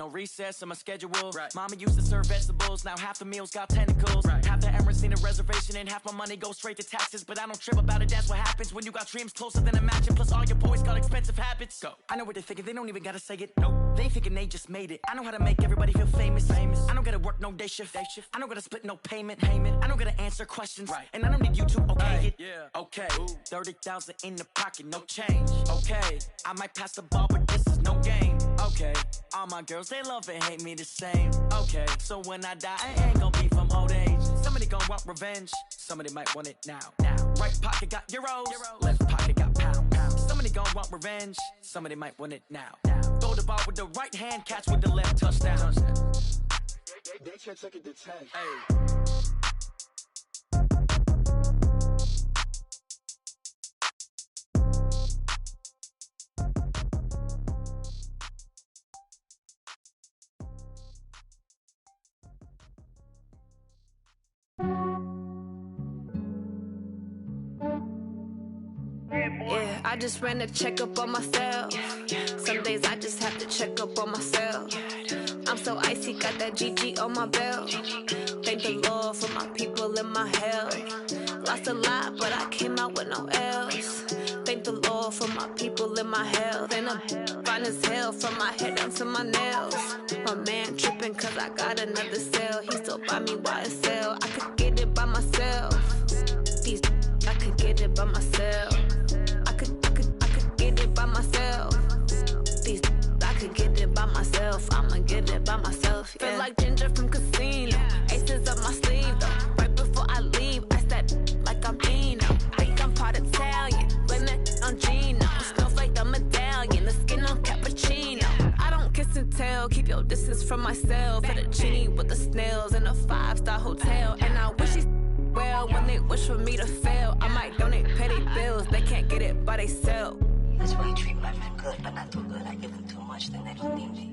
No recess in my schedule. Mama used to serve vegetables, now half the meals got tentacles. Half the Emirates need a reservation and half my money goes straight to taxes. But I don't trip about it, that's what happens when you got dreams closer than imagine. Plus all your boys got expensive habits. Go. I know what they're thinking, they don't even gotta say it. Nope. They thinking they just made it. I know how to make everybody feel famous. I don't gotta work no day shift. I don't gotta split no payment. I don't gotta answer questions. And I don't need you to okay it. Okay. 30,000 in the pocket, no change. Okay. I might pass the ball, but this is no game. Okay. All my girls, they love and hate me the same. Okay. So when I die, I ain't gonna be from old age. Somebody gonna want revenge. Somebody might want it now. Right pocket got euros. Left pocket got pounds. Somebody gonna want revenge. Somebody might want it now. Throw the ball with the right hand, catch with the left, touchdown. They can't take it to 10. Hey. Yeah, I just ran a checkup on myself. Some days I just have to check up on myself. I'm so icy, got that GG on my belt. Thank the Lord for my people in my health. Lost a lot, but I came out with no L's. Thank the Lord for my people in my health. And I'm fine as hell from my head down to my nails. My man tripping cause I got another cell. He still buy me YSL. I could get it by myself. I could get it by myself. I could get it by myself. I could get it by myself. I'ma get it by myself. Yeah. Feel like Ginger from Casino. Aces up my sleeve though. Right before I leave, I step like I'm Dino. Think I'm part Italian. Blame that on Gino. Snowflake the medallion. The skin on cappuccino. I don't kiss and tell. Keep your distance from myself. Fettuccine with the snails in a 5-star hotel. And I wish he's well when they wish for me to fail. I might donate petty bills. They can't get it by they sell. That's why you treat my men good, but not too good. I give them too much, then they don't need me.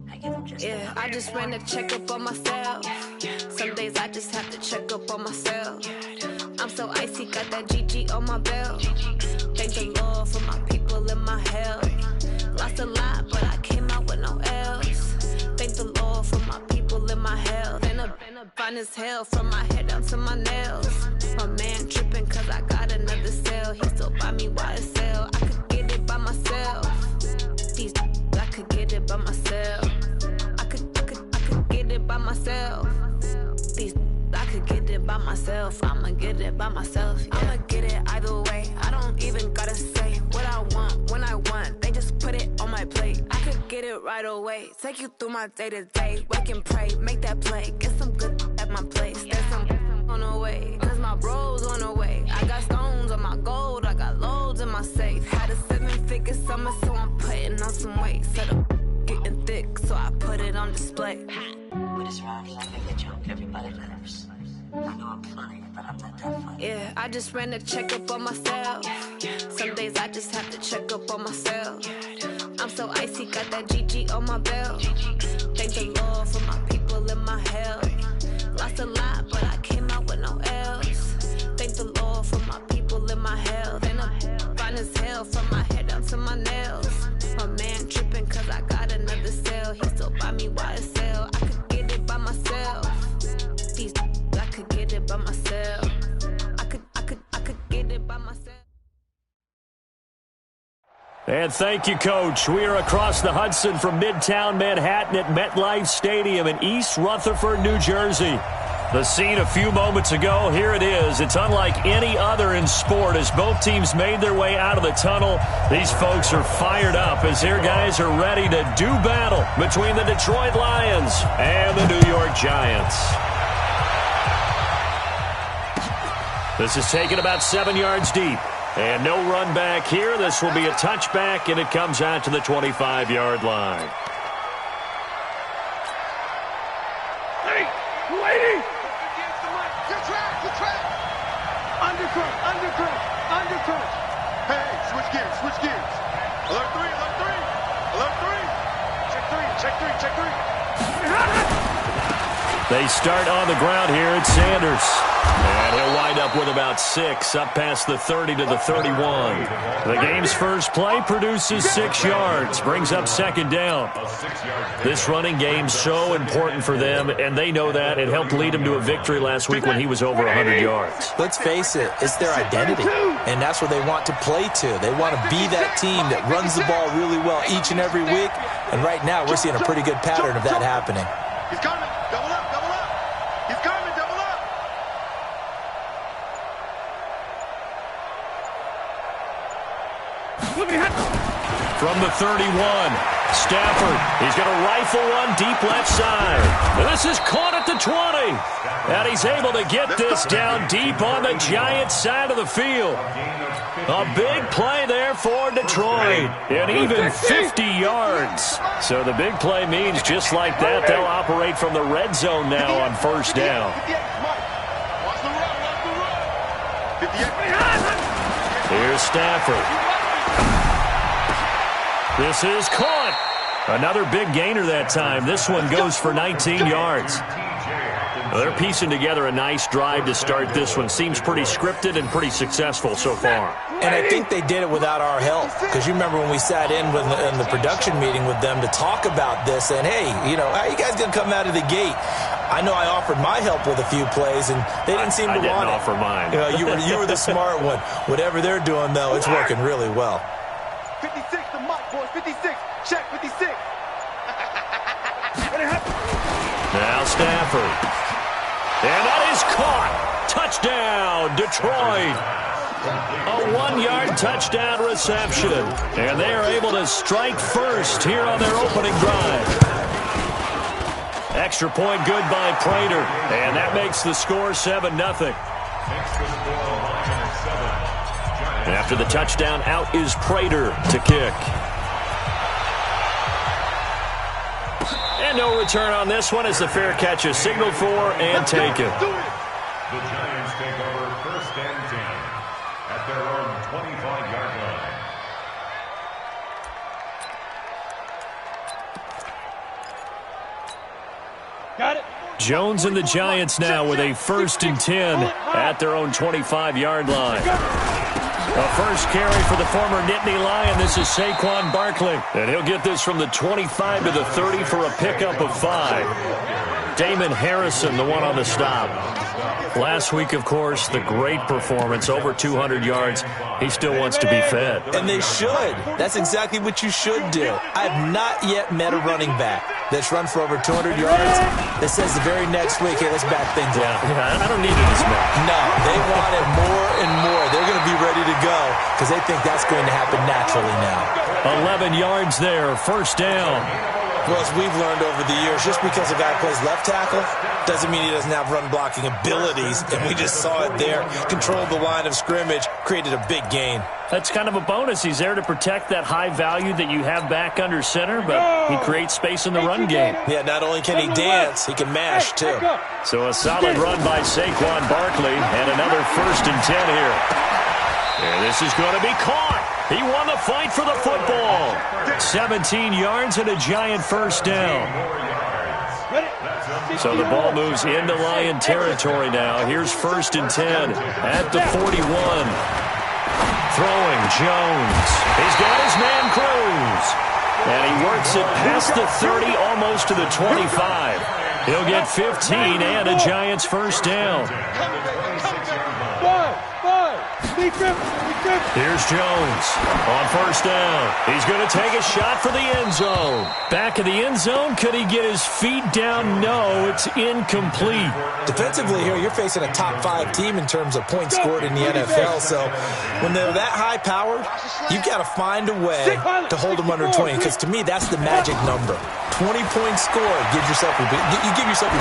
I give them just yeah, I just ran a checkup on myself. Some days I just have to check up on myself. I'm so icy, got that GG on my belt. Thank the Lord for my people in my health. Lost a lot, but I came out with no L's. Thank the Lord for my people in my health. And I'm fine as hell from my head down to my nails. My man tripping cause I got another cell. He still buy me YSL. I could get it by myself. I could get it by myself. I could get it by myself. I could get it by myself. I'ma get it by myself. Yeah. I'ma get it either way. I don't even gotta say what I want when I want. They just put it on my plate. I could get it right away. Take you through my day to day. Wake and pray, make that play. Get some good at my place. There's some on the way. Cause my bros on the way. I got stones on my gold. I got loads in my safe. Had a 7-figure summer, so I'm putting on some weight. Set up getting thick, so I put it on display. With this round, I make a joke. Everybody laughs. I know I'm funny, but I'm not that funny. Yeah, I just ran a checkup on myself. Some days I just have to check up on myself. I'm so icy, got that GG on my belt. Thank the Lord for my people in my health. Lost a lot, but I came out with no L's. Thank the Lord for my people in my health. And I'm fine as hell from my head down to my nails. My man tripping cause I got another cell. He still buy me YSL. I could get it by myself. I could get it by myself. I could get it by myself. And thank you, Coach. We are across the Hudson from Midtown Manhattan at MetLife Stadium in East Rutherford, New Jersey. The scene a few moments ago, here it is. It's unlike any other in sport as both teams made their way out of the tunnel. These folks are fired up as their guys are ready to do battle between the Detroit Lions and the New York Giants. This is taken about 7 yards deep. And no run back here. This will be a touchback, and it comes out to the 25-yard line. Hey, lady! Good track! Undercut! Hey, switch gears. Alert three! Check three! They start on the ground here. It's Sanders. And he'll wind up with about 6, up past the 30 to the 31. The game's first play produces 6 yards, brings up second down. This running game's so important for them, and they know that. It helped lead them to a victory last week when he was over 100 yards. Let's face it, it's their identity, and that's where they want to play to. They want to be that team that runs the ball really well each and every week, and right now we're seeing a pretty good pattern of that happening. He's coming. Double up, double up. He's coming, double up. From the 31, Stafford. He's going to rifle one deep left side. And this is caught at the 20. And he's able to get this down deep on the Giants side of the field. A big play there for Detroit. And even 50 yards. So the big play means just like that, they'll operate from the red zone now on first down. Here's Stafford. This is caught. Another big gainer that time. This one goes for 19 yards. Well, they're piecing together a nice drive to start this one. Seems pretty scripted and pretty successful so far. And I think they did it without our help. Because you remember when we sat in the production meeting with them to talk about this, and hey, you know, how are you guys going to come out of the gate? I know I offered my help with a few plays, and they didn't seem to want it. I didn't offer mine. You know, you were the smart one. Whatever they're doing, though, it's working really well. 56 to Mike, boys. 56. Check 56. Now Stafford. And that is caught. Touchdown, Detroit. A 1-yard touchdown reception. And they are able to strike first here on their opening drive. Extra point good by Prater. And that makes the score 7-0. After the touchdown, out is Prater to kick. And no return on this one as the fair catch is signaled for and taken. The Giants take over first and 10 at their own 25-yard line. Got it. Jones and the Giants now with a first and 10 at their own 25-yard line. A first carry for the former Nittany Lion. This is Saquon Barkley. And he'll get this from the 25 to the 30 for a pickup of 5. Damon Harrison, the one on the stop. Last week, of course, the great performance, over 200 yards. He still wants to be fed. And they should. That's exactly what you should do. I've not yet met a running back that's run for over 200 yards that says the very next week, hey, let's back things up. Yeah, I don't need it as much. No, they want it more and more. They're going to be ready to go because they think that's going to happen naturally now. 11 yards there, first down. Well, as we've learned over the years, just because a guy plays left tackle doesn't mean he doesn't have run-blocking abilities, and we just saw it there. Controlled the line of scrimmage, created a big gain. That's kind of a bonus. He's there to protect that high value that you have back under center, but he creates space in the run game. Yeah, not only can he dance, he can mash, too. So a solid run by Saquon Barkley, and another first and 10 here. And this is going to be caught. He won the fight for the football. 17 yards and a Giant first down. So the ball moves into Lion territory now. Here's first and 10 at the 41. Throwing Jones. He's got his man Cruz. And he works it past the 30, almost to the 25. He'll get 15 and a Giants first down. Here's Jones on first down. He's going to take a shot for the end zone. Back of the end zone. Could he get his feet down? No, it's incomplete. Defensively here, you're facing a top-5 team in terms of points scored in the NFL. So when they're that high-powered, you've got to find a way to hold them under 20. Because to me, that's the magic number. 20 points scored. You give yourself your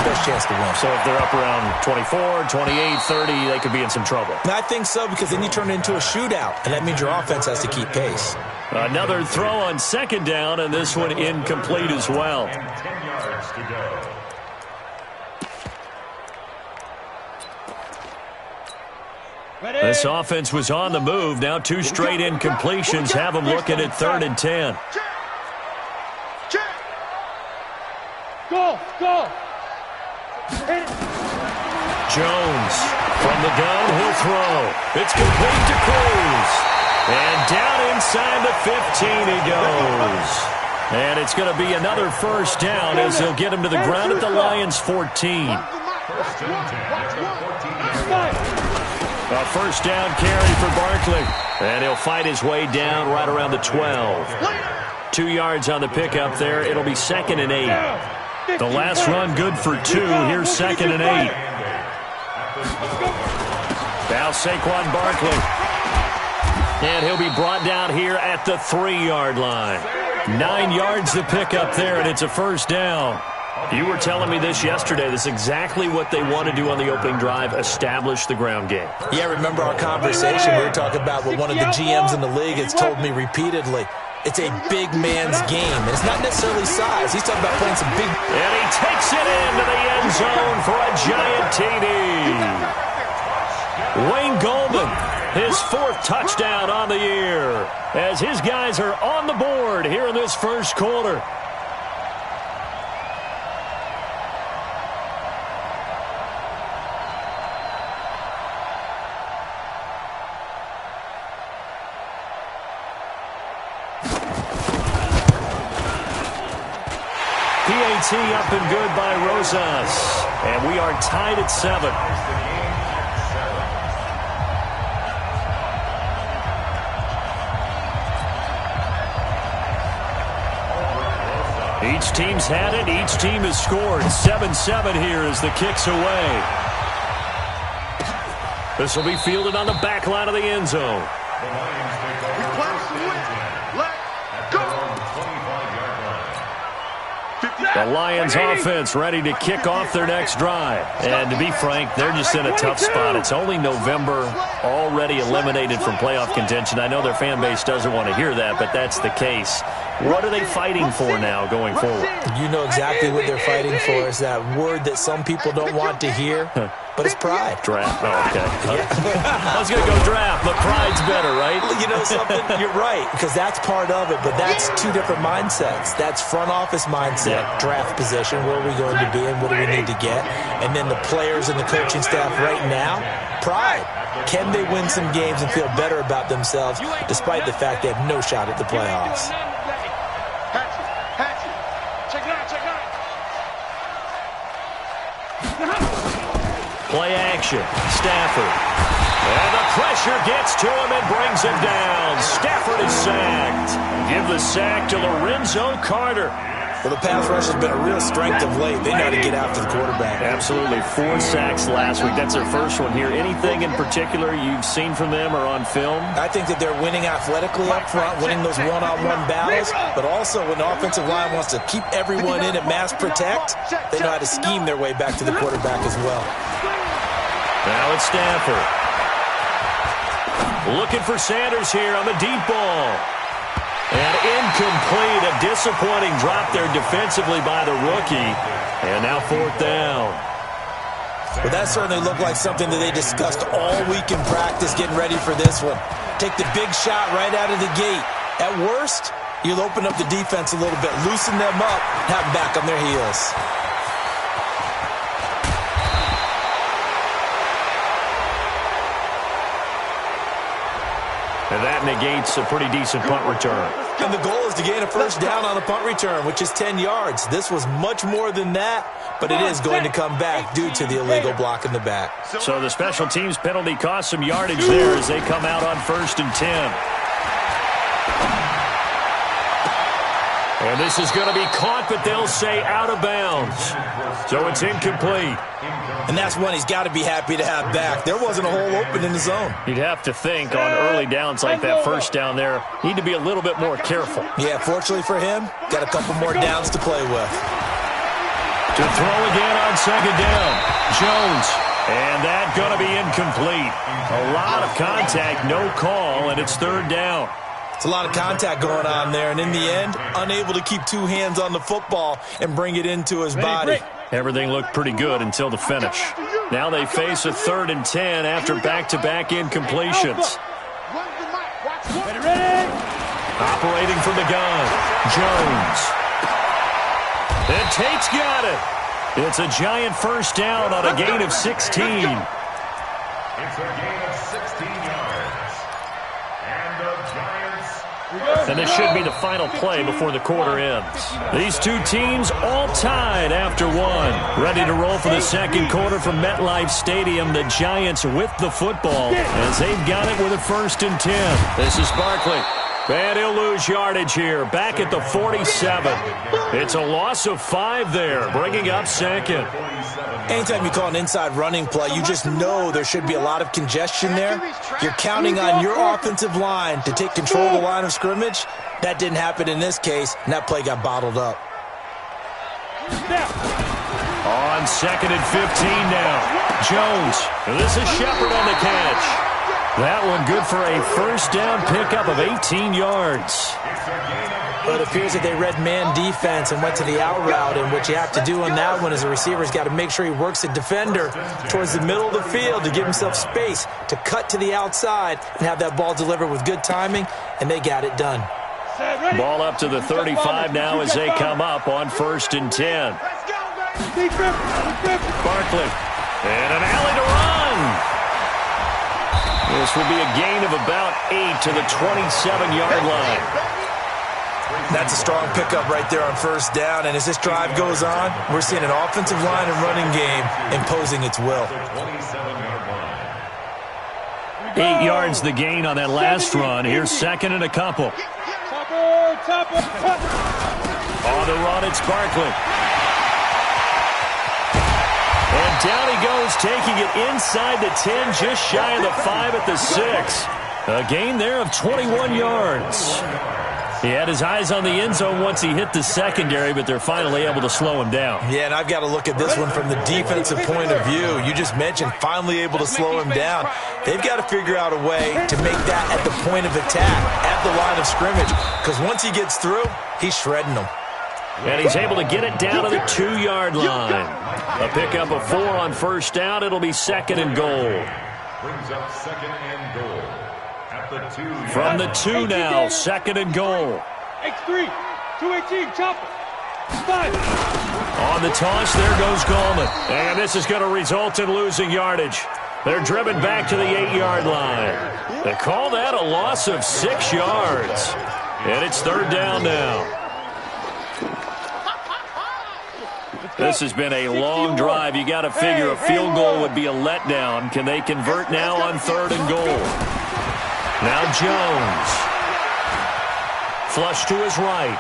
best chance to win. So if they're up around 24, 28, 30, they could be in some trouble. I think so, because then you turn it into a shootout, and that means your offense has to keep pace. Another throw on second down, and this one incomplete as well. 10 yards to go. This offense was on the move. Now 2 straight incompletions have them looking at 3rd and 10. Go. Jones from the gun, he'll throw. It's complete to Cruz. And down inside the 15 he goes. And it's going to be another first down as they'll get him to the ground at the Lions' 14. A first down carry for Barkley. And he'll fight his way down right around the 12. 2 yards on the pickup there. It'll be 2nd and 8. The last run good for 2. Here's 2nd and 8. Now Saquon Barkley. And he'll be brought down here at the 3-yard line. 9 yards to pick up there, and it's a first down. You were telling me this yesterday. This is exactly what they want to do on the opening drive, establish the ground game. Yeah, remember our conversation? We were talking about what one of the GMs in the league has told me repeatedly. It's a big man's game, and it's not necessarily size. He's talking about playing some big... And he takes it into the end zone for a giant TD. Wayne Goldman, his 4th touchdown on the year, as his guys are on the board here in this first quarter. PAT up and good by Rosas. And we are tied at 7. Each team's had it. Each team has scored. 7-7 here as the kick's away. This will be fielded on the back line of the end zone. The Lions offense ready to kick off their next drive. And to be frank, they're just in a tough spot. It's only November, already eliminated from playoff contention. I know their fan base doesn't want to hear that, but that's the case. What are they fighting for now going forward? You know exactly what they're fighting for. Is that word that some people don't want to hear, but it's pride. Draft. Oh, okay. I was going to go draft, but pride's better, right? You know something? You're right, because that's part of it, but that's 2 different mindsets. That's front office mindset, draft position, where are we going to be and what do we need to get? And then the players and the coaching staff right now, pride. Can they win some games and feel better about themselves despite the fact they have no shot at the playoffs? Play action. Stafford. And the pressure gets to him and brings him down. Stafford is sacked. Give the sack to Lorenzo Carter. Well, the pass rush has been a real strength of late. They know how to get after the quarterback. Absolutely. 4 sacks last week. That's their first one here. Anything in particular you've seen from them or on film? I think that they're winning athletically up front, winning those one-on-one battles, but also when the offensive line wants to keep everyone in and mass protect, they know how to scheme their way back to the quarterback as well. Now it's Stafford. Looking for Sanders here on the deep ball. And incomplete. A disappointing drop there defensively by the rookie. And now 4th down. Well, that certainly looked like something that they discussed all week in practice getting ready for this one. Take the big shot right out of the gate. At worst, you'll open up the defense a little bit, loosen them up, have them back on their heels. And that negates a pretty decent punt return. And the goal is to gain a first down on a punt return, which is 10 yards. This was much more than that, but it is going to come back due to the illegal block in the back. So the special teams penalty cost some yardage there as they come out on 1st and 10. And this is going to be caught, but they'll say out of bounds. So it's incomplete. And that's one he's got to be happy to have back. There wasn't a hole open in the zone. You'd have to think on early downs like that first down there, need to be a little bit more careful. Yeah, fortunately for him, got a couple more downs to play with. To throw again on 2nd down. Jones. And that going to be incomplete. A lot of contact, no call, and it's 3rd down. It's a lot of contact going on there, and in the end, unable to keep 2 hands on the football and bring it into his body. Everything looked pretty good until the finish. Now they face a 3rd and 10 after back-to-back incompletions. Operating from the gun, Jones. And Tate's got it. It's a giant first down on a gain of 16. It's a gain of 16 yards. And the Giants... And this should be the final play before the quarter ends. These two teams all tied after one. Ready to roll for the second quarter from MetLife Stadium. The Giants with the football as they've got it with a 1st and 10. This is Barkley. And he'll lose yardage here, back at the 47. It's a loss of 5 there, bringing up second. Anytime you call an inside running play, you just know there should be a lot of congestion there. You're counting on your offensive line to take control of the line of scrimmage. That didn't happen in this case, and that play got bottled up. On 2nd and 15 now. Jones. This is Shepard on the catch. That one good for a first down pickup of 18 yards. But it appears that they read man defense and went to the out route, and what you have to do on that one is the receiver's got to make sure he works the defender towards the middle of the field to give himself space to cut to the outside and have that ball delivered with good timing, and they got it done. Ball up to the 35 now as they come up on 1st and 10. Barkley. And an alley to run. This will be a gain of about 8 to the 27-yard line. That's a strong pickup right there on 1st down, and as this drive goes on, we're seeing an offensive line and running game imposing its will. 8 yards the gain on that last run. Here's 2nd and a couple. On the run, it's Barkley. And down he goes, taking it inside the 10, just shy of the 5 at the 6. A gain there of 21 yards. He had his eyes on the end zone once he hit the secondary, but they're finally able to slow him down. Yeah, and I've got to look at this one from the defensive point of view. You just mentioned finally able to slow him down. They've got to figure out a way to make that at the point of attack, at the line of scrimmage, because once he gets through, he's shredding them. And he's able to get it down to the 2-yard line. A pickup of 4 on 1st down. It'll be 2nd and goal. Brings up 2nd and goal. At the 2. From the 2 now, 2nd and goal. X3, 218, chopper. 5. On the toss, there goes Gallman. And this is going to result in losing yardage. They're driven back to the 8-yard line. They call that a loss of 6 yards. And it's 3rd down now. This has been a long drive. You got to figure a field goal would be a letdown. Can they convert now on 3rd and goal? Now Jones. Flush to his right.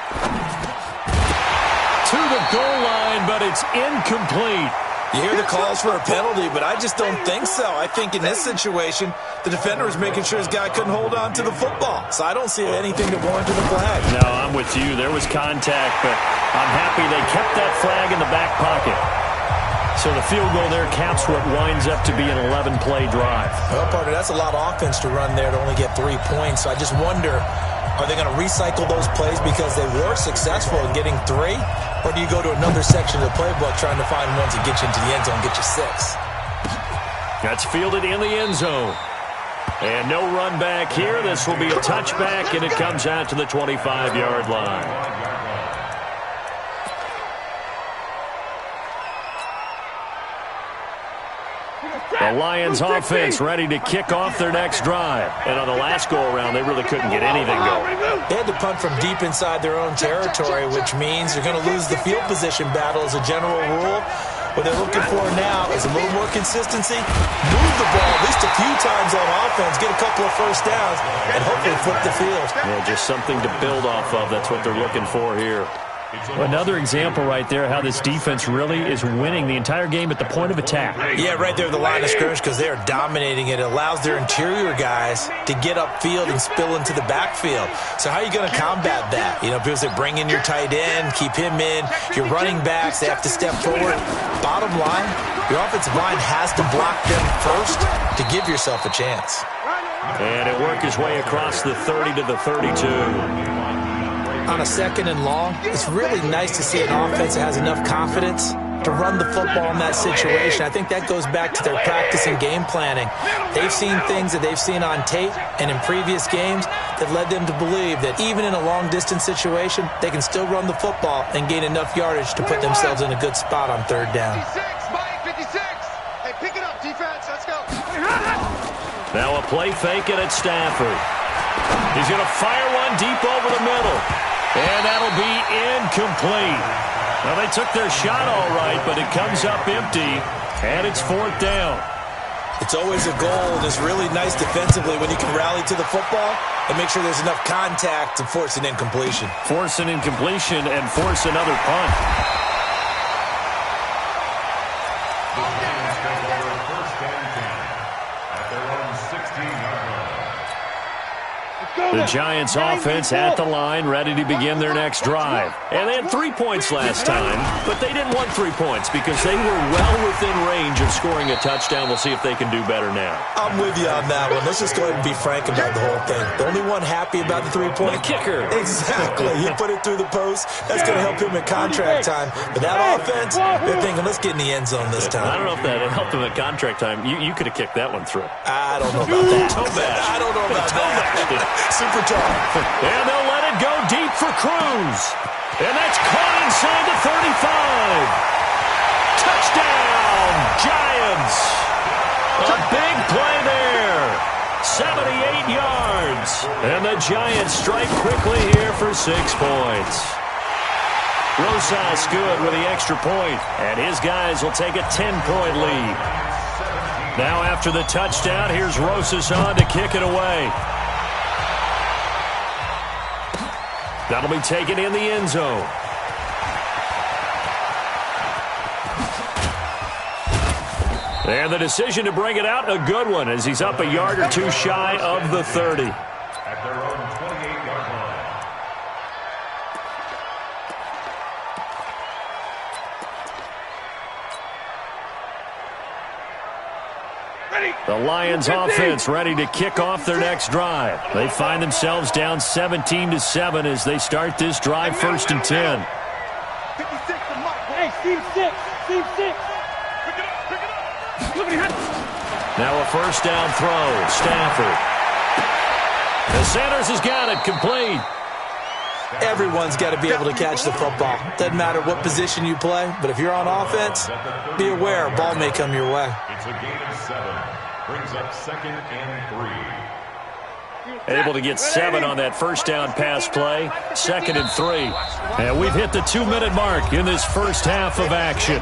To the goal line, but it's incomplete. You hear the calls for a penalty, but I just don't think so. I think in this situation, the defender was making sure his guy couldn't hold on to the football. So I don't see anything to warrant the flag. No, I'm with you. There was contact, but I'm happy they kept that flag in the back pocket. So the field goal there caps what winds up to be an 11-play drive. Well, partner, that's a lot of offense to run there to only get 3 points. So I just wonder, are they going to recycle those plays because they were successful in getting 3? Or do you go to another section of the playbook trying to find ones that get you into the end zone and get you 6? That's fielded in the end zone. And no run back here. This will be a touchback, and it comes out to the 25-yard line. The Lions offense ready to kick off their next drive. And on the last go-around, they really couldn't get anything going. They had to punt from deep inside their own territory, which means they're going to lose the field position battle as a general rule. What they're looking for now is a little more consistency, move the ball at least a few times on offense, get a couple of first downs, and hopefully flip the field. Yeah, just something to build off of. That's what they're looking for here. Another example right there how this defense really is winning the entire game at the point of attack. Yeah, right there at the line of scrimmage because they are dominating it. It allows their interior guys to get upfield and spill into the backfield. So how are you going to combat that? You know, because they bring in your tight end, keep him in. Your running backs, they have to step forward. Bottom line, your offensive line has to block them first to give yourself a chance. And it worked his way across the 30 to the 32. On a 2nd and long, it's really nice to see an offense that has enough confidence to run the football in that situation. I think that goes back to their practice and game planning. They've seen things that they've seen on tape and in previous games that led them to believe that even in a long-distance situation, they can still run the football and gain enough yardage to put themselves in a good spot on third down. 56, Mike, 56. Hey, pick it up, defense. Let's go. Now a play fake it at Stafford. He's going to fire one deep over the middle. And that'll be incomplete. Well, they took their shot all right, but it comes up empty, and it's fourth down. It's always a goal, and it's really nice defensively when you can rally to the football and make sure there's enough contact to force an incompletion. Force an incompletion and force another punt. The Giants offense at the line, ready to begin their next drive. And they had 3 points last time, but they didn't want 3 points because they were well within range of scoring a touchdown. We'll see if they can do better now. I'm with you on that one. Let's just go ahead and be frank about the whole thing. The only one happy about the 3-point? The kicker. Exactly. He put it through the post. That's going to help him at contract time. But that offense, they're thinking, let's get in the end zone this time. I don't know if that helped him at contract time. You could have kicked that one through. I don't know about that. I don't know about that. Super tough. And they'll let it go deep for Cruz. And that's caught inside the 35. Touchdown, Giants. A big play there. 78 yards. And the Giants strike quickly here for 6 points. Rosas good with the extra point. And his guys will take a 10-point lead. Now after the touchdown, here's Rosas on to kick it away. That'll be taken in the end zone. And the decision to bring it out, a good one, as he's up a yard or two shy of the 30. At their own 28-yard line. The Lions offense ready to kick off their next drive. They find themselves down 17-7 as they start this drive, 1st and 10. 56 to Mike. Hey, Steve 6. Steve 6. Pick it up, pick it up. Look at him. Now a first down throw, Stafford. The Sanders has got it, complete. Everyone's got to be able to catch the football. Doesn't matter what position you play, but if you're on offense, be aware a ball may come your way. It's a gain of 7. Brings up 2nd and 3. Able to get 7 on that first down pass play. 2nd and 3. And we've hit the 2-minute mark in this first half of action.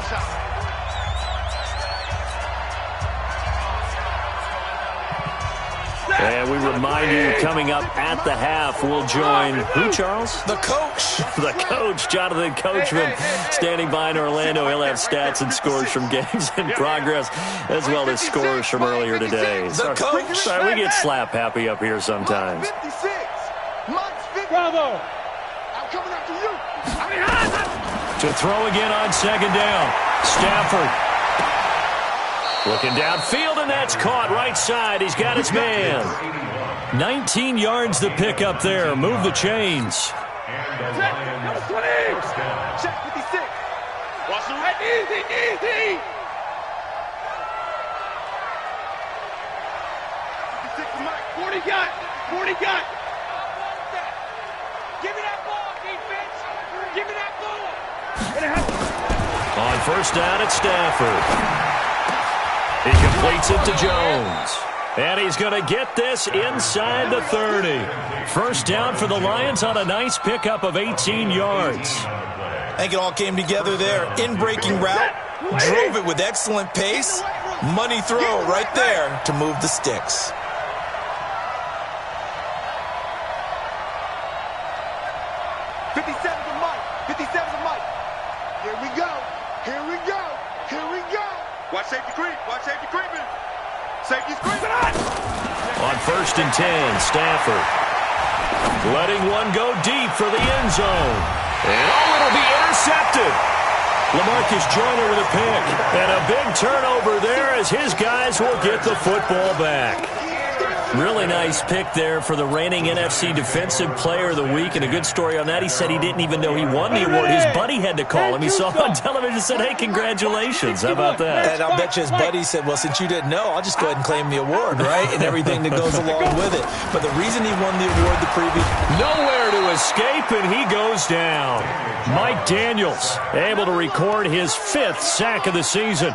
And we remind you, coming up at the half, we'll join who, Charles? The coach. The coach, Jonathan Coachman, standing by in Orlando. He'll have stats and scores from games in progress, as well as scores from earlier today. The coach. Sorry, we get slap happy up here sometimes. 56. Mike's 50. Bravo. I'm coming after you. To throw again on 2nd down. Stafford. Looking downfield, and that's caught right side. He's got his man. 19 yards to pick up there. Move the chains. Check 56. Watch the right. Easy. 56 to Mike. 40 got. Give me that ball, defense. Give me that ball. On first down, it's Stafford. He completes it to Jones. And he's going to get this inside the 30. First down for the Lions on a nice pickup of 18 yards. I think it all came together there. In-breaking route. Drove it with excellent pace. Money throw right there to move the sticks. Watch safety creep. Watch safety creeping. Safety's creeping on. On 1st and 10, Stafford. Letting one go deep for the end zone. And it'll be intercepted. LaMarcus Joyner with a pick. And a big turnover there as his guys will get the football back. Really nice pick there for the reigning NFC Defensive Player of the Week, and a good story on that. He said he didn't even know he won the award. His buddy had to call him. He saw him on television and said, hey, congratulations. How about that? And I'll bet you his buddy said, well, since you didn't know, I'll just go ahead and claim the award, right? And everything that goes along with it. But the reason he won the award the previous... Nowhere to escape, and he goes down. Mike Daniels able to record his 5th sack of the season.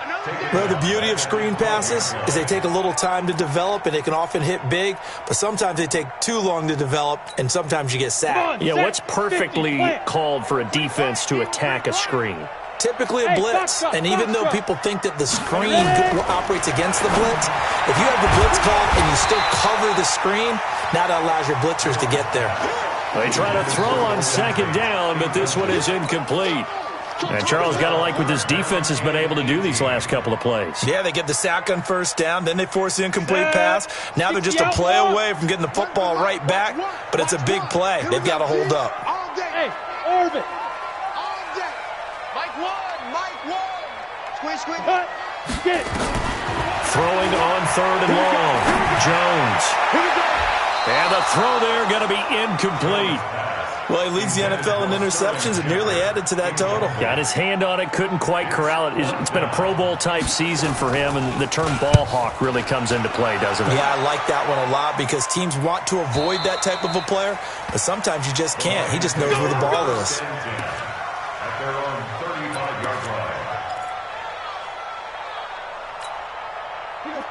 Well, the beauty of screen passes is they take a little time to develop, and they can often hit big, but sometimes they take too long to develop, and sometimes you get sacked. Yeah, what's perfectly called for a defense to attack a screen? Typically a blitz, and even though people think that the screen operates against the blitz, if you have the blitz called and you still cover the screen, now that allows your blitzers to get there. They try to throw on 2nd down, but this one is incomplete. And Charles, got to like what this defense has been able to do these last couple of plays. Yeah, they get the sack on 1st down, then they force the incomplete pass. Now they're just a play away from getting the football right back, but it's a big play. They've got to hold up. Hey, Orvin. Mike one. Squeeze. Cut. Get it. Throwing on 3rd and long. Jones. And the throw there going to be incomplete. Well, he leads the NFL in interceptions and nearly added to that total. Got his hand on it, couldn't quite corral it. It's been a Pro Bowl-type season for him, and the term ball hawk really comes into play, doesn't it? Yeah, I like that one a lot because teams want to avoid that type of a player, but sometimes you just can't. He just knows where the ball is. At their own 35-yard line.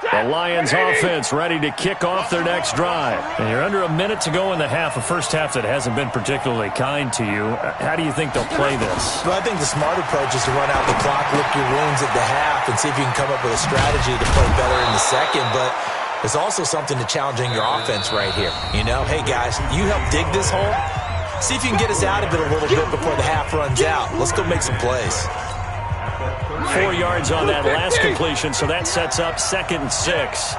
The Lions offense ready to kick off their next drive. And you're under a minute to go in the half, a first half that hasn't been particularly kind to you. How do you think they'll play this? Well, I think the smart approach is to run out the clock, lick your wounds at the half, and see if you can come up with a strategy to play better in the second. But there's also something to challenging your offense right here. You know, hey, guys, you help dig this hole. See if you can get us out of it a little bit before the half runs out. Let's go make some plays. 4 yards on that last completion, so that sets up 2nd and 6.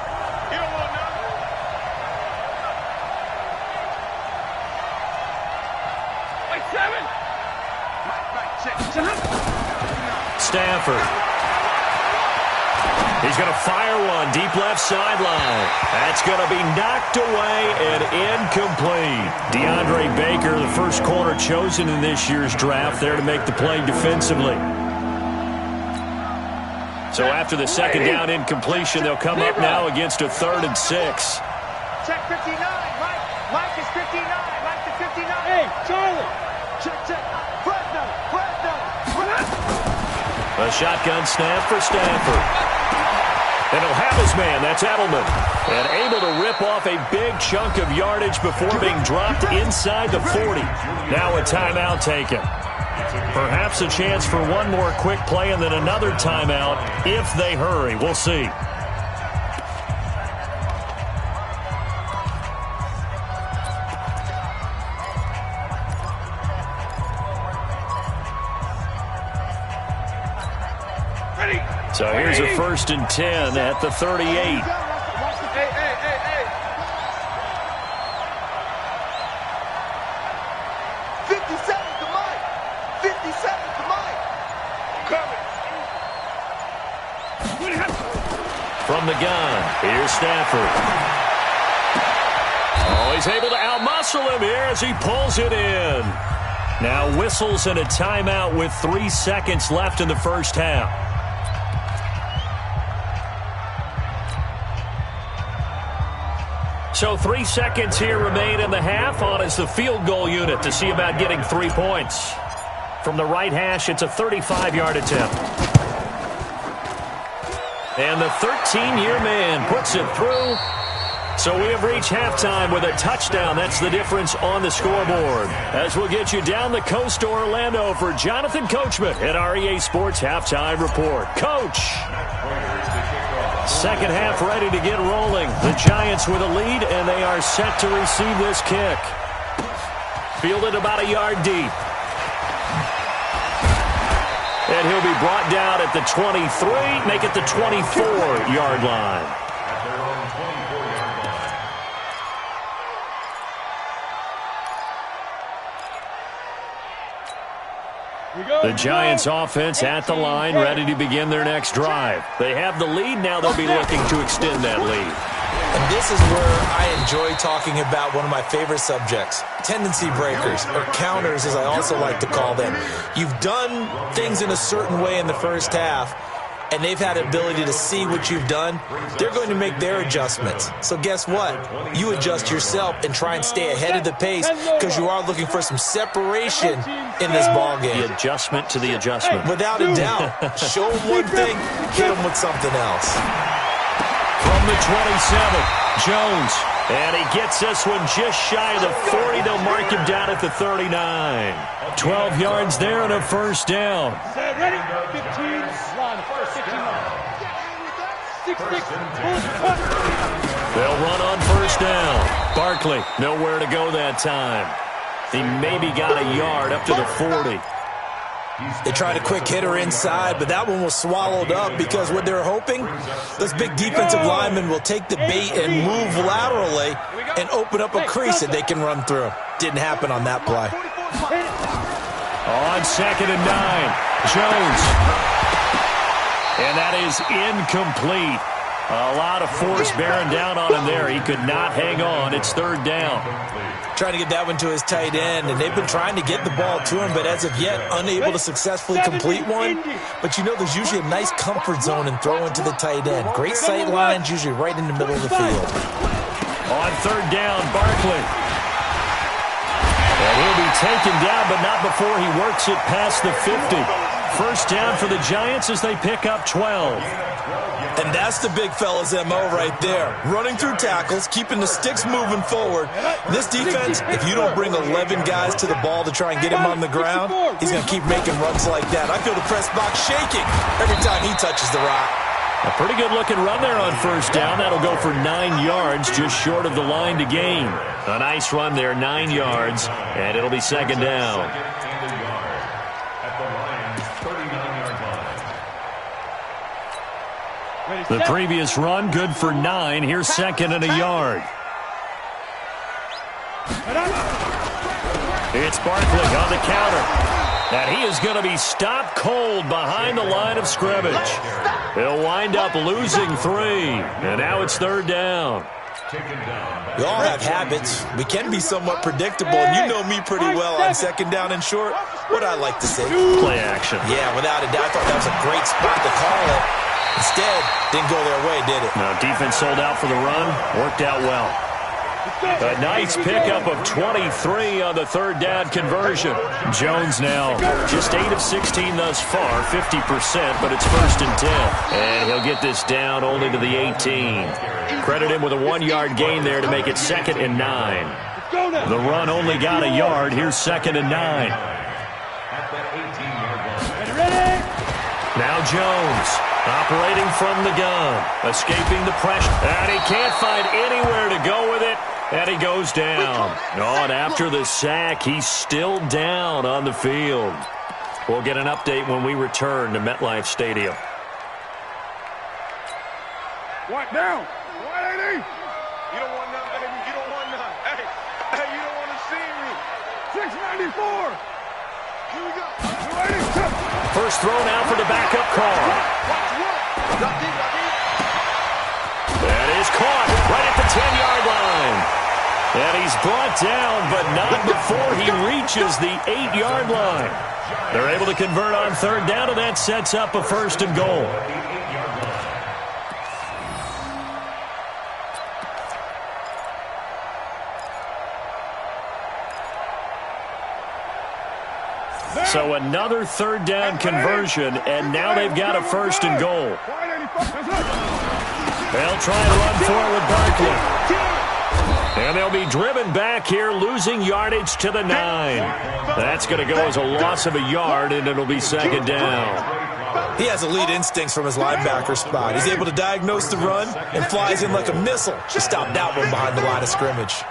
Stafford. He's going to fire one deep left sideline. That's going to be knocked away and incomplete. DeAndre Baker, the first corner chosen in this year's draft, there to make the play defensively. So after the 2nd down incompletion, they'll come up now against a 3rd and 6. Check 59. Mike is 59. Mike to 59. Hey, Charlie. Check. Fresno. A shotgun snap for Stafford. And he'll have his man. That's Edelman. And able to rip off a big chunk of yardage before being dropped inside the 40. Now a timeout taken. Perhaps a chance for one more quick play and then another timeout if they hurry. We'll see. So here's a 1st and 10 at the 38. Hey. 50 seconds to Mike. 50 seconds to Mike. Coming. From the gun, here's Stafford. Oh, he's able to outmuscle him here as he pulls it in. Now whistles and a timeout with 3 seconds left in the first half. So 3 seconds here remain in the half. On is the field goal unit to see about getting 3 points. From the right hash, it's a 35-yard attempt. And the 13-year man puts it through. So we have reached halftime with a touchdown. That's the difference on the scoreboard. As we'll get you down the coast to Orlando for Jonathan Coachman at our EA Sports Halftime Report. Coach! Second half ready to get rolling. The Giants with a lead, and they are set to receive this kick. Fielded about a yard deep. And he'll be brought down at the 23, make it the 24-yard line. The Giants offense at the line, ready to begin their next drive. They have the lead, now they'll be looking to extend that lead. And this is where I enjoy talking about one of my favorite subjects, tendency breakers, or counters as I also like to call them. You've done things in a certain way in the first half, and they've had the ability to see what you've done. They're going to make their adjustments. So guess what? You adjust yourself and try and stay ahead of the pace because you are looking for some separation in this ballgame. The adjustment to the adjustment. Without a doubt. Show them one thing, hit them with something else. From the 27, Jones. And he gets this one just shy of the 40. They'll mark him down at the 39. 12 yards there and a first down. Ready? 15, line, 16, 6, They'll run on first down. Barkley, nowhere to go that time. He maybe got a yard up to the 40. They tried a quick hitter inside, but that one was swallowed up because what they're hoping, those big defensive linemen will take the bait and move laterally and open up a crease that they can run through. Didn't happen on that play. On 2nd and 9, Jones. And that is incomplete. A lot of force bearing down on him there. He could not hang on. It's 3rd down. Trying to get that one to his tight end, and they've been trying to get the ball to him, but as of yet, unable to successfully complete one. But you know, there's usually a nice comfort zone in throwing to the tight end. Great sight lines, usually right in the middle of the field. On 3rd down, Barkley. And he'll be taken down, but not before he works it past the 50. First down for the Giants as they pick up 12. And that's the big fella's MO right there. Running through tackles, keeping the sticks moving forward. This defense, if you don't bring 11 guys to the ball to try and get him on the ground, he's going to keep making runs like that. I feel the press box shaking every time he touches the rock. A pretty good-looking run there on first down. That'll go for 9 yards, just short of the line to gain. A nice run there, 9 yards, and it'll be 2nd down. The previous run, good for 9. Here's 2nd and a yard. It's Barkley on the counter. And he is going to be stopped cold behind the line of scrimmage. He'll wind up losing 3. And now it's 3rd down. We all have habits. We can be somewhat predictable, and you know me pretty well on 2nd down and short. What I like to say? Play action. Yeah, without a doubt. I thought that was a great spot to call it. Instead, didn't go their way, did it? No, defense sold out for the run. Worked out well. A nice pickup of 23 on the 3rd down conversion. Jones now just 8 of 16 thus far, 50%, but it's 1st and 10. And he'll get this down only to the 18. Credit him with a 1-yard gain there to make it 2nd and 9. The run only got a yard. Here's 2nd and 9. Now Jones. Operating from the gun, escaping the pressure, and he can't find anywhere to go with it, and he goes down. Oh, and after the sack, he's still down on the field. We'll get an update when we return to MetLife Stadium. What now? 180. You don't want none, baby. You don't want none. Hey, you don't want to see me. 694. Here we go. 280. First throw now for the backup call. That is caught right at the 10-yard line. And he's brought down, but not before he reaches the 8-yard line. They're able to convert on 3rd down, and that sets up a 1st and goal. So another 3rd down conversion, and now they've got a 1st and goal. They'll try and run forward Barkley. And they'll be driven back here, losing yardage to the 9. That's going to go as a loss of a yard, and it'll be 2nd down. He has elite instincts from his linebacker spot. He's able to diagnose the run and flies in like a missile to stop that one behind the line of scrimmage.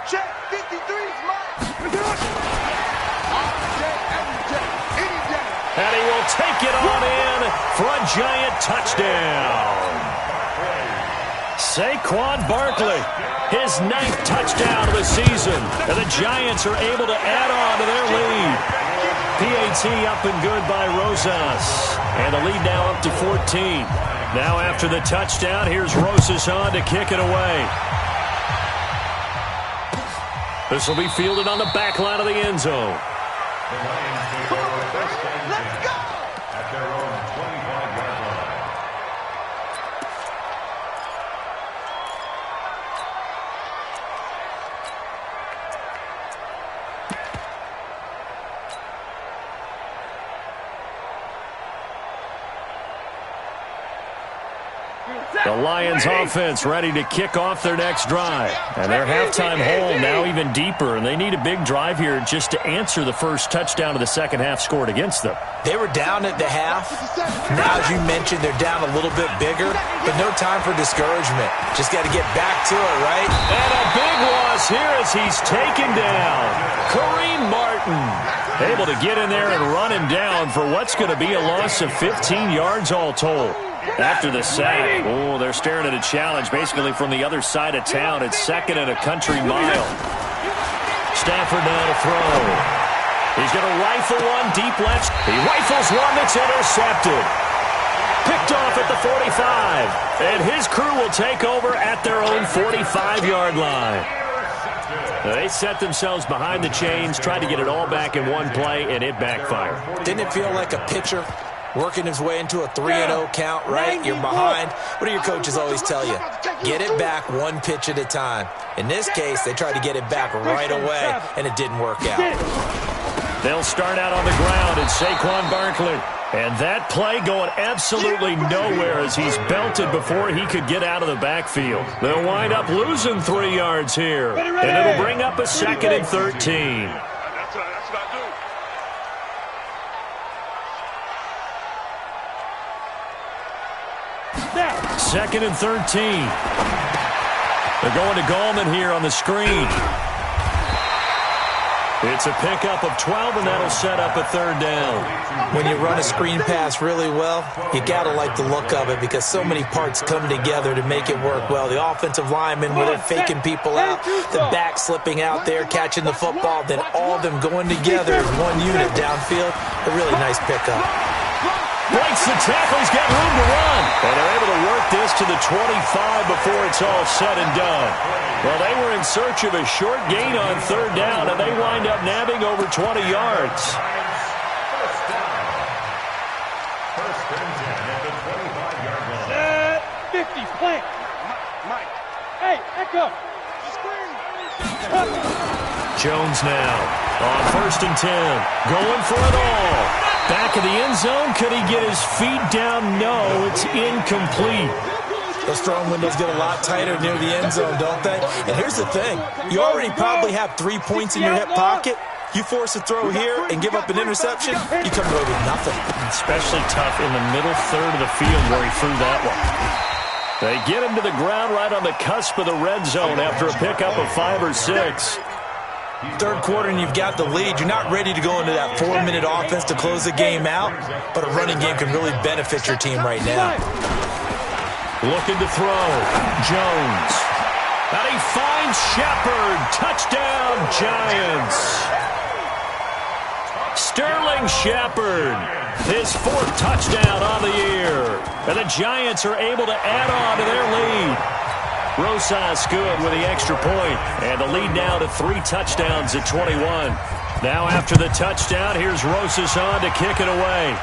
And he will take it on in for a giant touchdown. Saquon Barkley, his 9th touchdown of the season. And the Giants are able to add on to their lead. PAT up and good by Rosas. And the lead now up to 14. Now after the touchdown, here's Rosas on to kick it away. This will be fielded on the back line of the end zone. The Lions take over first and 10 at their own 25-yard line. The Lions offense ready to kick off their next drive. And their halftime hole now even deeper, and they need a big drive here just to answer the first touchdown of the second half scored against them. They were down at the half. Now, as you mentioned, they're down a little bit bigger, but no time for discouragement. Just got to get back to it, right? And a big loss here as he's taken down. Kareem Martin able to get in there and run him down for what's going to be a loss of 15 yards all told. After the sack, oh, they're staring at a challenge basically from the other side of town. It's second and a country mile. Stafford now to throw. He's going to rifle one deep left. He rifles one that's intercepted. Picked off at the 45. And his crew will take over at their own 45-yard line. They set themselves behind the chains, tried to get it all back in one play, and it backfired. Didn't it feel like a pitcher working his way into a 3-0 count, right? You're behind. What do your coaches always tell you? Get it back one pitch at a time. In this case, they tried to get it back right away, and it didn't work out. They'll start out on the ground, and Saquon Barkley. And that play going absolutely nowhere as he's belted before he could get out of the backfield. They'll wind up losing 3 yards here, and it'll bring up a 2nd and 13. Second and 13. They're going to Gallman here on the screen. It's a pickup of 12, and that'll set up a 3rd down. When you run a screen pass really well, you got to like the look of it because so many parts come together to make it work well. The offensive linemen, where they're faking people out, the back slipping out there, catching the football, then all of them going together as one unit downfield. A really nice pickup. Breaks the tackle. He's got room to run. And they're able to work this to the 25 before it's all said and done. Well, they were in search of a short gain on 3rd down, and they wind up nabbing over 20 yards. First and 10 at the 25-yard line. Set 50, plant. Mike. Hey, echo. Jones now on 1st and 10. Going for it all. Back of the end zone. Could he get his feet down? No, it's incomplete. Those throwing windows get a lot tighter near the end zone, don't they? And here's the thing. You already probably have 3 points in your hip pocket. You force a throw here and give up an interception, you come away with nothing. Especially tough in the middle third of the field where he threw that one. They get him to the ground right on the cusp of the red zone after a pickup of 5 or 6. 3rd quarter and you've got the lead. You're not ready to go into that 4-minute offense to close the game out, but a running game can really benefit your team right now. Looking to throw. Jones. And he finds Shepard. Touchdown, Giants. Sterling Shepard. His 4th touchdown on the year. And the Giants are able to add on to their lead. Rosas good with the extra point. And the lead now to 3 touchdowns at 21. Now after the touchdown, here's Rosas on to kick it away.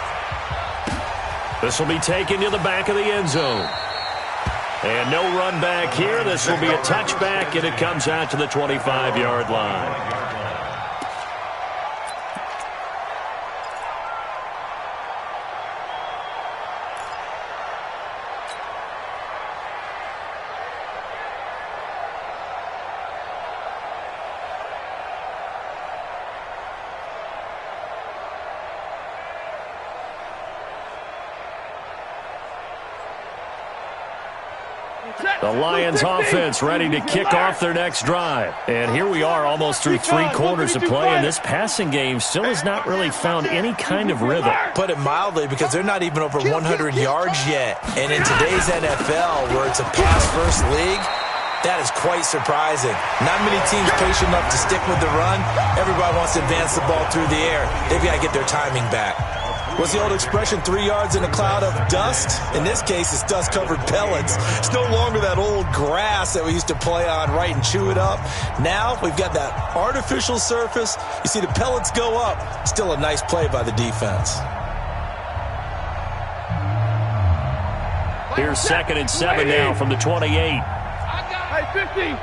This will be taken to the back of the end zone. And no run back here. This will be a touchback, and it comes out to the 25-yard line. The Lions offense ready to kick off their next drive. And here we are almost through 3 quarters of play, and this passing game still has not really found any kind of rhythm. Put it mildly, because they're not even over 100 yards yet. And in today's NFL, where it's a pass-first league, that is quite surprising. Not many teams patient enough to stick with the run. Everybody wants to advance the ball through the air. They've got to get their timing back. What's the old expression, 3 yards in a cloud of dust? In this case, it's dust-covered pellets. It's no longer that old grass that we used to play on, right, and chew it up. Now we've got that artificial surface. You see the pellets go up. Still a nice play by the defense. Here's 2nd and 7 now from the 28. Hey, 50.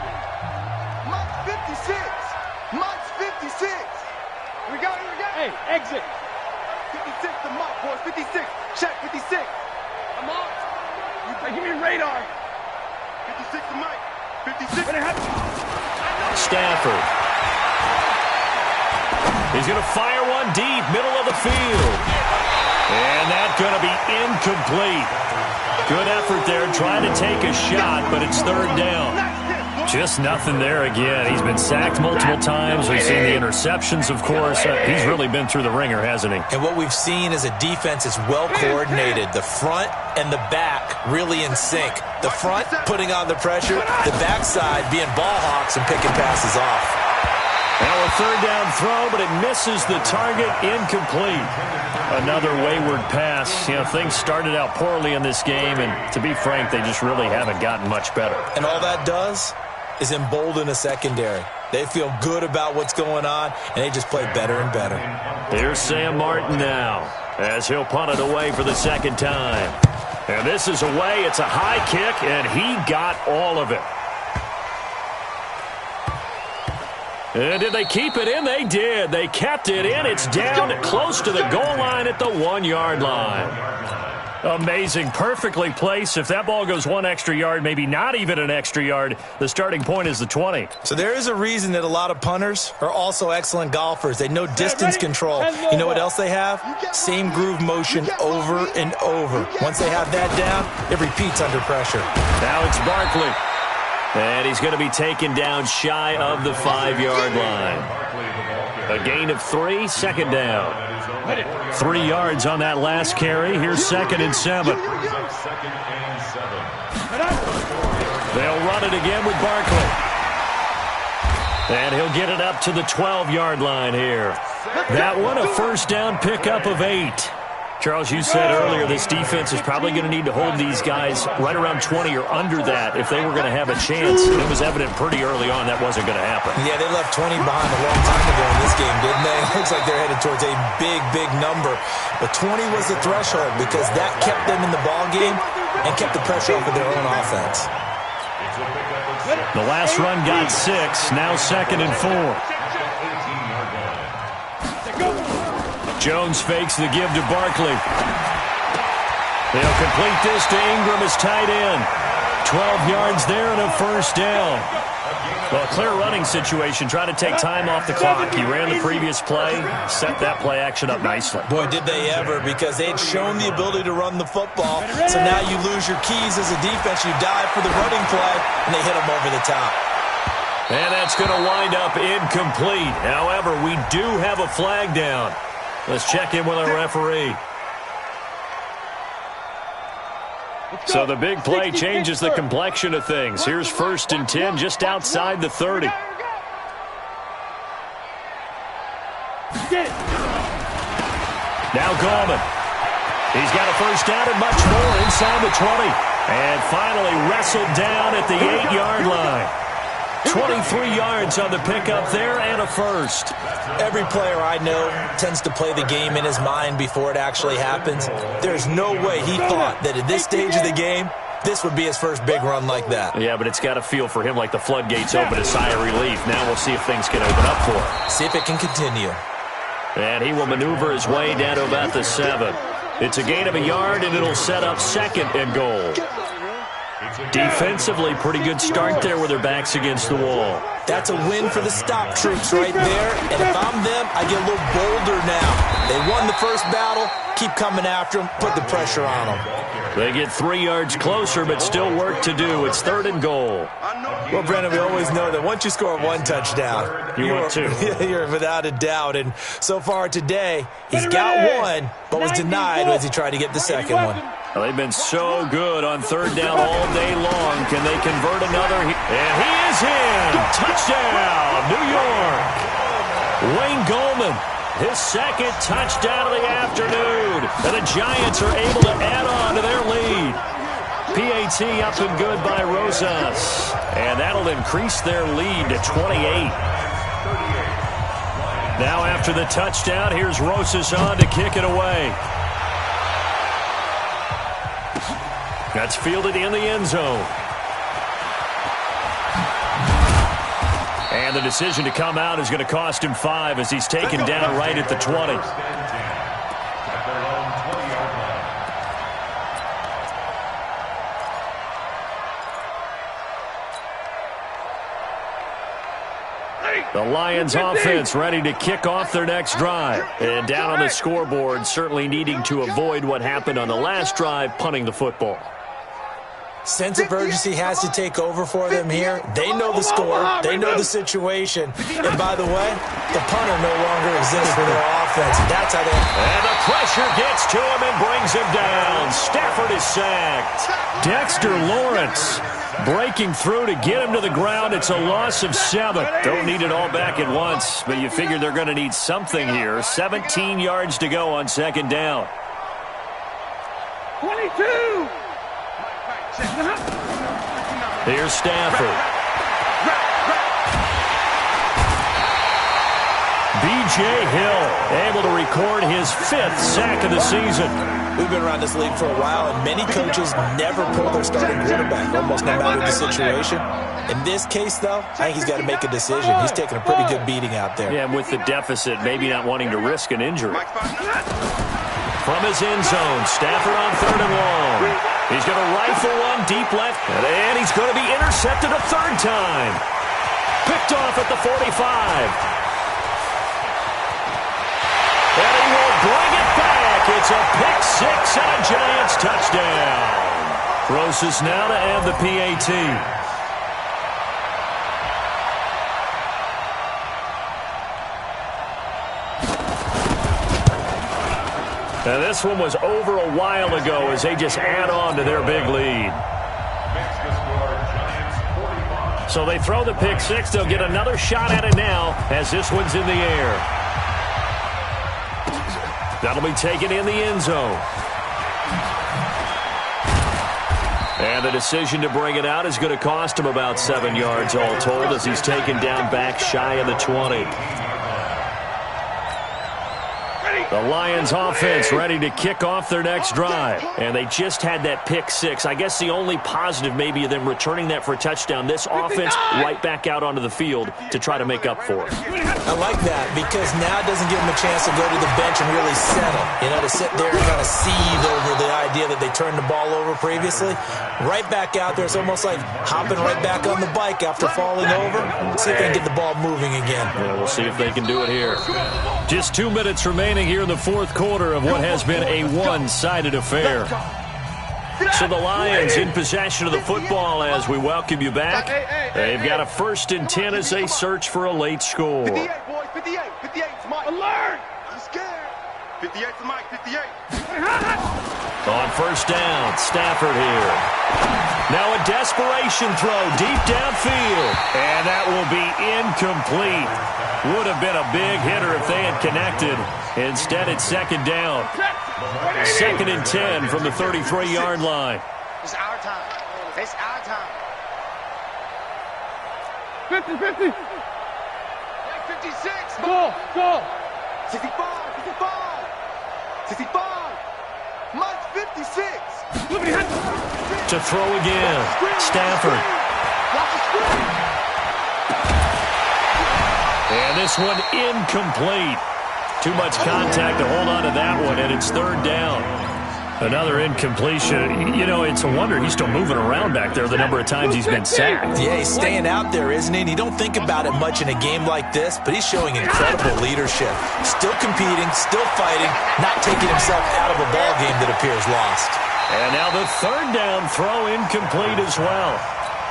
Mike's 56. Mike's 56. We got it. Hey, exit. 56 to Mike, boys. 56. Check, 56. I'm on. Give me radar. 56 to Mike. 56. Stafford. He's going to fire one deep, middle of the field. And that's going to be incomplete. Good effort there, trying to take a shot, but it's 3rd down. Just nothing there again. He's been sacked multiple times. We've seen the interceptions, of course. He's really been through the ringer, hasn't he? And what we've seen is a defense is well coordinated. The front and the back really in sync. The front putting on the pressure, the backside being ball hawks and picking passes off. Now a 3rd down throw, but it misses the target, incomplete. Another wayward pass. You know, things started out poorly in this game, and to be frank, they just really haven't gotten much better. And all that does is embolden a secondary. They feel good about what's going on, and they just play better and better. Here's Sam Martin now, as he'll punt it away for the 2nd time. And this is away. It's a high kick, and he got all of it. And did they keep it in? They did. They kept it in. It's down close to the goal line at the 1-yard line. Amazing. Perfectly placed. If that ball goes 1 extra yard, maybe not even an extra yard, the starting point is the 20. So there is a reason that a lot of punters are also excellent golfers. They know distance control. You know what else they have? Same groove motion over and over. Once they have that down, it repeats under pressure. Now it's Barkley. And he's going to be taken down shy of the 5-yard line. A gain of 3, 2nd down. 3 yards on that last carry. Here's 2nd and 7. They'll run it again with Barkley. And he'll get it up to the 12-yard line here. That one, a 1st down pickup of 8. Charles, you said earlier this defense is probably going to need to hold these guys right around 20 or under that if they were going to have a chance. It was evident pretty early on that wasn't going to happen. Yeah, they left 20 behind a long time ago in this game, didn't they? It looks like they're headed towards a big, big number. But 20 was the threshold because that kept them in the ball game and kept the pressure off of their own offense. The last run got 6. Now 2nd and 4. Jones fakes the give to Barkley. They'll complete this to Ingram as tight end. 12 yards there and a 1st down. Well, clear running situation. Try to take time off the clock. He ran the previous play, set that play action up nicely. Boy, did they ever, because they had shown the ability to run the football. So now you lose your keys as a defense. You dive for the running play, and they hit them over the top. And that's going to wind up incomplete. However, we do have a flag down. Let's check in with our referee. So the big play changes the complexion of things. Here's 1st and 10 just outside the 30. Now Gallman. He's got a 1st down and much more inside the 20. And finally wrestled down at the 8-yard line. 23 yards on the pickup there and a 1st. Every player I know tends to play the game in his mind before it actually happens. There's no way he thought that at this stage of the game, this would be his first big run like that. Yeah, but it's got to feel for him like the floodgates open, a sigh of relief. Now we'll see if things can open up for him. See if it can continue. And he will maneuver his way down to about the 7. It's a gain of a yard, and it'll set up 2nd and goal. Defensively, pretty good start there with their backs against the wall. That's a win for the stop troops right there. And if I'm them, I get a little bolder now. They won the first battle. Keep coming after them. Put the pressure on them. They get 3 yards closer, but still work to do. It's 3rd and goal. Well, Brendan, we always know that once you score 1 touchdown, want 2. You're without a doubt. And so far today, he's got 1, but was denied as he tried to get the 2nd one. Well, they've been so good on 3rd down all day long. Can they convert another? And he is in. Touchdown, New York. Wayne Gallman His second touchdown of the afternoon. And the Giants are able to add on to their lead. PAT up and good by Rosas. And that'll increase their lead to 28. Now after the touchdown, here's Rosas on to kick it away. That's fielded in the end zone. And the decision to come out is going to cost him 5 as he's taken down right at the 20. The Lions offense ready to kick off their next drive. And down on the scoreboard, certainly needing to avoid what happened on the last drive, punting the football. Sense of urgency has to take over for them here. They know the score. They know the situation. And by the way, the punter no longer exists for their offense. That's how they... And the pressure gets to him and brings him down. Stafford is sacked. Dexter Lawrence breaking through to get him to the ground. It's a loss of 7. Don't need it all back at once, but you figure they're going to need something here. 17 yards to go on second down. 22! Here's Stafford. B.J. Hill able to record his 5th sack of the season. We've been around this league for a while, and many coaches never pull their starting quarterback, almost no matter the situation. In this case, though, I think he's got to make a decision. He's taking a pretty good beating out there. Yeah, and with the deficit, maybe not wanting to risk an injury. From his end zone, Stafford on 3rd and long. He's going to rifle one deep left, and he's going to be intercepted a 3rd time. Picked off at the 45. And he will bring it back. It's a pick 6 and a Giants touchdown. Rosas now to add the PAT. Now this one was over a while ago as they just add on to their big lead. So they throw the pick 6. They'll get another shot at it now as this one's in the air. That'll be taken in the end zone. And the decision to bring it out is going to cost him about 7 yards all told as he's taken down back shy of the 20. The Lions offense ready to kick off their next drive. And they just had that pick 6. I guess the only positive maybe of them returning that for a touchdown. This offense right back out onto the field to try to make up for it. I like that because now it doesn't give them a chance to go to the bench and really settle. You know, to sit there and kind of seethe over the idea that they turned the ball over previously. Right back out there. It's almost like hopping right back on the bike after falling over. See if they can get the ball moving again. Yeah, we'll see if they can do it here. Just 2 minutes remaining here in the 4th quarter of what has been a one-sided affair. So the Lions in possession of the football as we welcome you back. They've got a 1st and 10 as they search for a late score. 58, boys, 58. 58's Mike. Alert! I'm scared. 58's Mike, 58. On 1st down, Stafford here. Now a desperation throw deep downfield. And that will be incomplete. Would have been a big hitter if they had connected. Instead, it's 2nd down. 2nd and 10 from the 33-yard line. It's our time. It's our time. 50-50. 56. Go. 65. 65. 65. Mike's 56. To throw again. Stafford. And this one incomplete. Too much contact to hold on to that one, and it's 3rd down. Another incompletion. You know, it's a wonder he's still moving around back there the number of times he's been sacked. Yeah, he's staying out there, isn't he? And you don't think about it much in a game like this, but he's showing incredible leadership. Still competing, still fighting, not taking himself out of a ball game that appears lost. And now the 3rd down throw incomplete as well.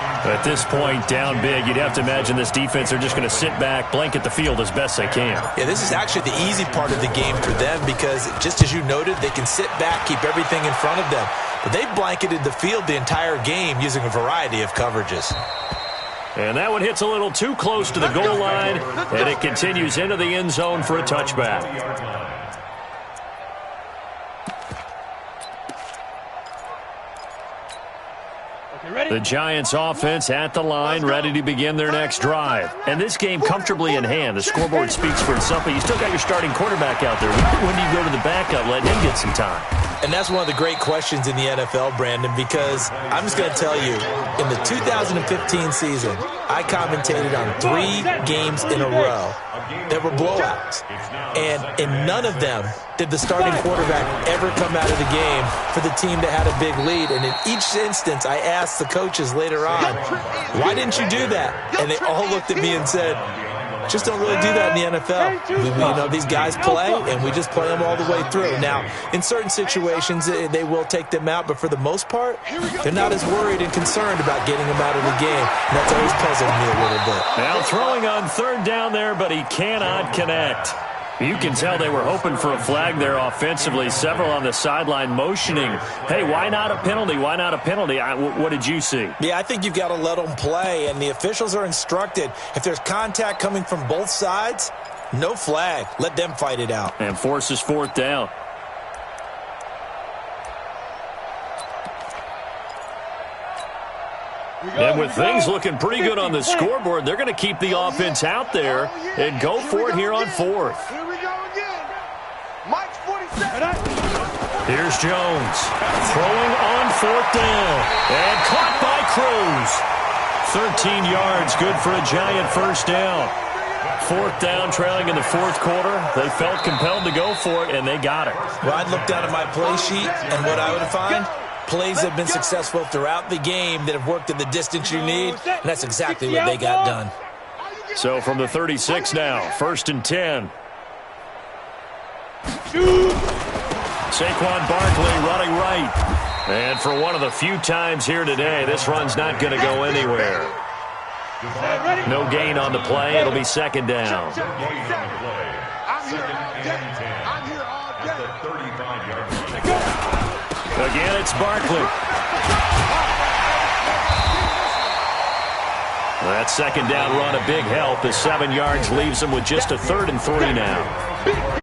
At this point, down big, you'd have to imagine this defense are just going to sit back, blanket the field as best they can. Yeah, this is actually the easy part of the game for them because, just as you noted, they can sit back, keep everything in front of them. But they blanketed the field the entire game using a variety of coverages. And that one hits a little too close to the goal line, and it continues into the end zone for a touchback. The Giants offense at the line, ready to begin their next drive. And this game comfortably in hand. The scoreboard speaks for itself, but you still got your starting quarterback out there. When do you go to the backup, letting him get some time? And that's one of the great questions in the NFL, Brandon, because I'm just going to tell you, in the 2015 season, I commentated on 3 games in a row that were blowouts. And in none of them did the starting quarterback ever come out of the game for the team that had a big lead. And in each instance, I asked the coaches later on, why didn't you do that? And they all looked at me and said, just don't really do that in the NFL. These guys play, and we just play them all the way through. Now, in certain situations, they will take them out, but for the most part, they're not as worried and concerned about getting them out of the game. And that's always puzzled me a little bit. Now throwing on third down there, but he cannot connect. You can tell they were hoping for a flag there offensively. Several on the sideline motioning, hey, why not a penalty? Why not a penalty? What did you see? Yeah, I think you've got to let them play, and the officials are instructed. If there's contact coming from both sides, no flag. Let them fight it out. And forces fourth down. And with things looking pretty good on the scoreboard, they're going to keep the offense out there and go for it here on fourth. Here we go again. Mike's 47. Here's Jones throwing on fourth down. And caught by Cruz. 13 yards, good for a Giant first down. Fourth down, trailing in the fourth quarter. They felt compelled to go for it, and they got it. Well, I'd look down at my play sheet, and what I would find, plays have been successful throughout the game that have worked in the distance you need, and that's exactly what they got done. So from the 36 now, 1st and 10. Saquon Barkley running right. And for one of the few times here today, this run's not going to go anywhere. No gain on the play. It'll be second down. Again, it's Barkley. That second down run a big help. The 7 yards leaves them with just a 3rd and 3 now.